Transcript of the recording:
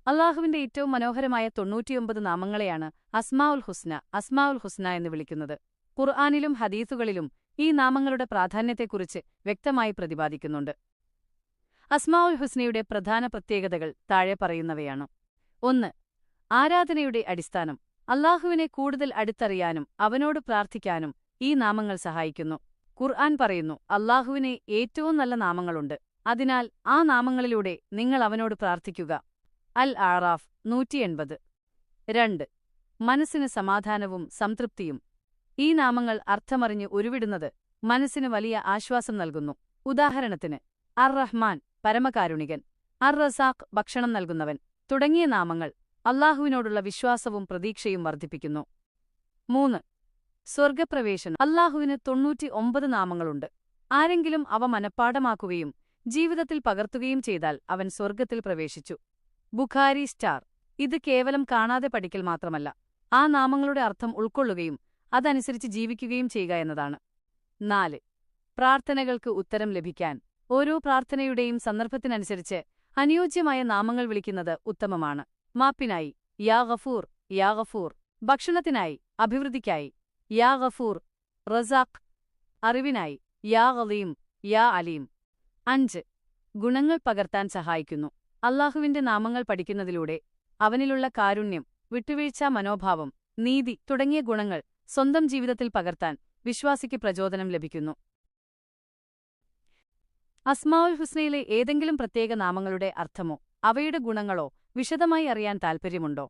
അള്ളാഹുവിന്റെ ഏറ്റവും മനോഹരമായ 99 നാമങ്ങളെയാണ് അസ്മാഉൽ ഹുസ്ന എന്ന് വിളിക്കുന്നത്. ഖുർആനിലും ഹദീസുകളിലും ഈ നാമങ്ങളുടെ പ്രാധാന്യത്തെക്കുറിച്ച് വ്യക്തമായി പ്രതിപാദിക്കുന്നുണ്ട്. അസ്മാഉൽ ഹുസ്നയുടെ പ്രധാന പ്രത്യേകതകൾ താഴെ പറയുന്നവയാണ്. 1. ആരാധനയുടെ അടിസ്ഥാനം. അള്ളാഹുവിനെ കൂടുതൽ അടുത്തറിയാനും അവനോട് പ്രാർത്ഥിക്കാനും ഈ നാമങ്ങൾ സഹായിക്കുന്നു. ഖുർആൻ പറയുന്നു, അള്ളാഹുവിനെ ഏറ്റവും നല്ല നാമങ്ങളുണ്ട്, അതിനാൽ ആ നാമങ്ങളിലൂടെ നിങ്ങൾ അവനോട് പ്രാർത്ഥിക്കുക. അൽ-അഅറാഫ് 180. 2. മനസ്സിന് സമാധാനവും സംതൃപ്തിയും. ഈ നാമങ്ങൾ അർത്ഥമറിഞ്ഞ് ഉരുവിടുന്നത് മനസ്സിന് വലിയ ആശ്വാസം നൽകുന്നു. ഉദാഹരണത്തിന് അർ-റഹ്മാൻ പരമകാരുണികൻ, അർ-റസാഖ് ഭക്ഷണം നൽകുന്നവൻ തുടങ്ങിയ നാമങ്ങൾ അള്ളാഹുവിനോടുള്ള വിശ്വാസവും പ്രതീക്ഷയും വർദ്ധിപ്പിക്കുന്നു. 3. സ്വർഗപ്രവേശനം. അള്ളാഹുവിന് 99 നാമങ്ങളുണ്ട്. ആരെങ്കിലും അവ മനഃപ്പാഠമാക്കുകയും ജീവിതത്തിൽ പകർത്തുകയും ചെയ്താൽ അവൻ സ്വർഗത്തിൽ പ്രവേശിച്ചു. ബുഖാരി സ്റ്റാർ. ഇത് കേവലം കാണാതെ പഠിക്കൽ മാത്രമല്ല, ആ നാമങ്ങളുടെ അർത്ഥം ഉൾക്കൊള്ളുകയും അതനുസരിച്ച് ജീവിക്കുകയും ചെയ്യുക എന്നതാണ്. 4. പ്രാർത്ഥനകൾക്ക് ഉത്തരം ലഭിക്കാൻ. ഓരോ പ്രാർത്ഥനയുടെയും സന്ദർഭത്തിനനുസരിച്ച് അനുയോജ്യമായ നാമങ്ങൾ വിളിക്കുന്നത് ഉത്തമമാണ്. മാപ്പിനായി യാ ഗഫൂർ, യാ ഗഫൂർ. ഭക്ഷണത്തിനായി, അഭിവൃദ്ധിക്കായി യാ ഗഫൂർ. റസാഖ്. അറിവിനായി യാ അലീം, യാ അലീം. 5. ഗുണങ്ങൾ പകർത്താൻ സഹായിക്കുന്നു. അള്ളാഹുവിന്റെ നാമങ്ങൾ പഠിക്കുന്നതിലൂടെ അവനിലുള്ള കാരുണ്യം, വിട്ടുവീഴ്ചാ മനോഭാവം, നീതി തുടങ്ങിയ ഗുണങ്ങൾ സ്വന്തം ജീവിതത്തിൽ പകർത്താൻ വിശ്വാസിക്ക് പ്രചോദനം ലഭിക്കുന്നു. അസ്മാഉൽ ഹുസ്നയിലെ ഏതെങ്കിലും പ്രത്യേക നാമങ്ങളുടെ അർത്ഥമോ അവയുടെ ഗുണങ്ങളോ വിശദമായി അറിയാൻ താൽപ്പര്യമുണ്ടോ?